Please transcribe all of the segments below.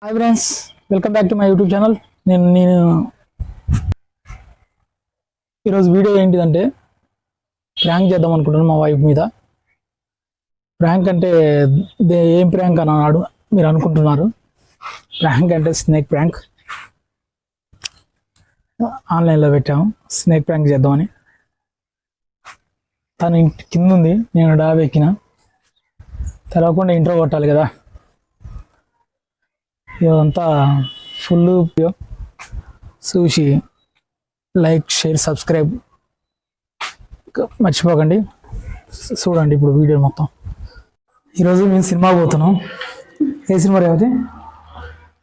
Hi friends, welcome back to my YouTube channel. నేను ఈరోజు video ఏంటిదంటే ప్రాంక్ చేద్దాం అనుకుంటున్నాను మా వైఫ్ మీద. ప్రాంక్ అంటే ఏం ప్రాంక్ అని అన్నాడు మీరు అనుకుంటున్నారు. ప్రాంక్ అంటే స్నేక్ ప్రాంక్. ఆన్లైన్లో పెట్టాము స్నేక్ ప్రాంక్ చేద్దామని. తను ఇంటి కింద ఉంది, నేను డాబా ఎక్కిన. తెలవకుండా ఇంట్రో కొట్టాలి కదా. ఇదంతా ఫుల్ చూసి లైక్, షేర్, సబ్స్క్రైబ్ మర్చిపోకండి. చూడండి ఇప్పుడు వీడియో మొత్తం. ఈరోజు మేము సినిమా పోతున్నాం. ఏ సినిమా రేవతి?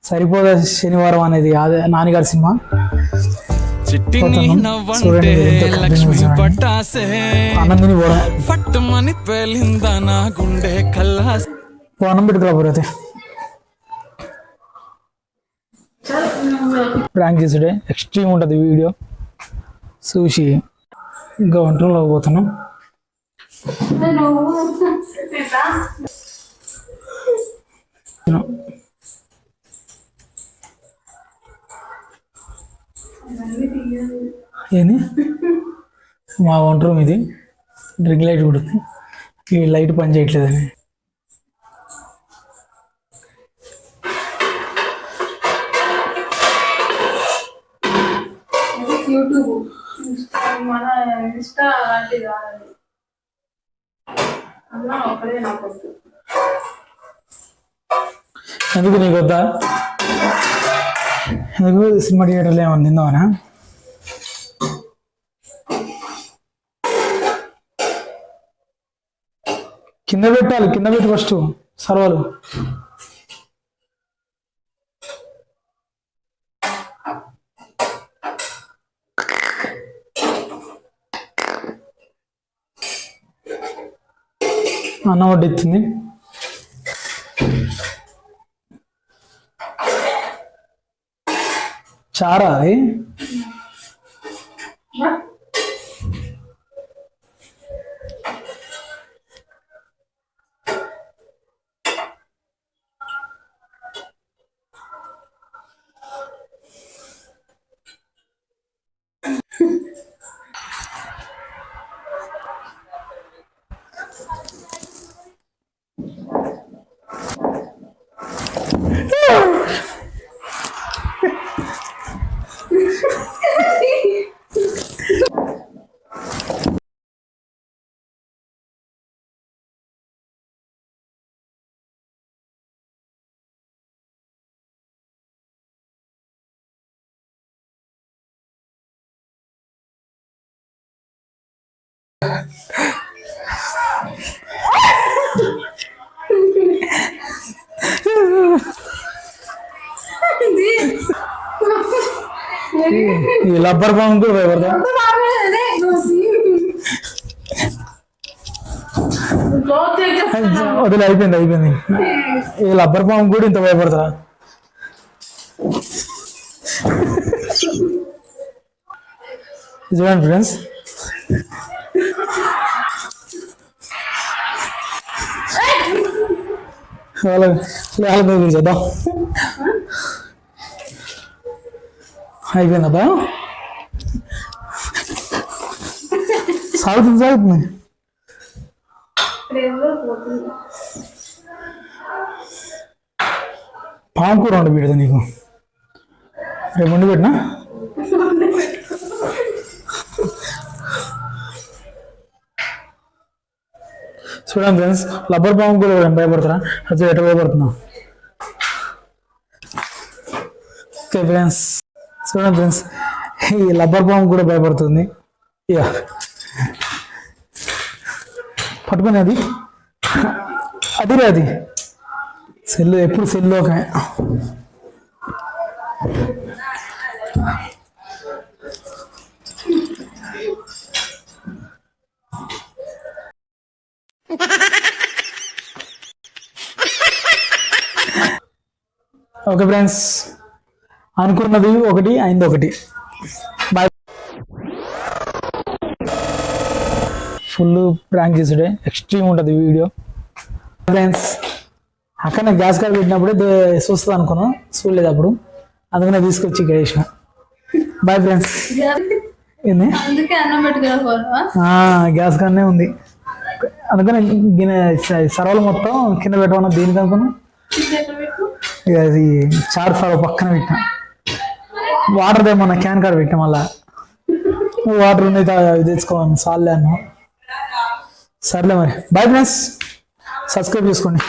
సరిపోదా శనివారం అనేది అదే నాన్నగారి సినిమా. అన్నందిని అన్నం పెట్టుకురా పోతే ప్రాంక్ చేసుడే ఎక్స్ట్రీమ్ ఉంటుంది వీడియో. చూసి ఇంకా వంటలోకి పోతున్నాం. ఏంది మా వంట రూమ్ ఇది. డ్రింక్ లైట్ కూడా ఉంది. ఈ లైట్ పని చేయట్లేదని మన ఇన్స్టా లాంటిది కాదండి. అలా ఒకటే నాకు వద్దు. ఎందుకు నీకు వద్దా? ఎందుకు సినిమా థియేటర్లో ఏమన్నా తిందామనా? కింద పెట్టాలి, కింద పెట్టి ఫస్ట్ సర్వాలు. అన్నం వడ్డిస్తుంది. చారా అది? ఈ లబ్బర్ బాంబు కూడా భయపడతా. వదిలే, అయిపోయింది. ఈ లబ్బర్ బాంబు కూడా ఇంత భయపడతా. చూడండి ఫ్రెండ్స్, వాళ్ళ చేద్దాం. అయిపోయిందా? సాగుతుంది. పాము కూర వండి పెడతా నీకు. రేపు వండి పెట్టినా. చూడండి ఫ్రెండ్స్, లబ్బర్ పాము కూడా భయపడతారా? అది ఎట్లా భయపడుతున్నావు? ఓకే ఫ్రెండ్స్, చూడండి ఫ్రెండ్స్, ఈ లబ్బర్ పాము కూడా భయపడుతుంది. ఇక పట్టుకుని అది సెల్లు, ఎప్పుడు సెల్లు. ఒక ఓకే ఫ్రెండ్స్, అనుకున్నది ఒకటి, అయింది ఒకటి. బాయ్. ఫుల్ ప్రాంక్ చేసుడే ఎక్స్ట్రీమ్ ఉంటుంది వీడియో. ఫ్రెండ్స్ అక్కడ గ్యాస్ కాడ పెట్టినప్పుడే చూస్తుంది అనుకున్నాం, చూడలేదు అప్పుడు, అందుకనే తీసుకొచ్చి ఇక్కడ వేసిన. Boyfriends. ఏంది అందుకే అన్నం పెట్టుకున్నా గ్యాస్ కాడనే ఉంది, అందుకని గిన్నె సర్వలు మొత్తం కింద పెట్టమన్నా దేనికి అనుకున్నా. ఇక అది చారు సర్వ పక్కన పెట్టిన, వాటర్ ఏమన్నా క్యాన్ కాడ పెట్టిన, మళ్ళా వాటర్ ఉన్నాయి అవి తెచ్చుకోవాలి సార్లే అన్న. సర్లే మరి, బాయ్ ఫ్రెండ్స్, సబ్స్క్రైబ్ చేసుకోండి.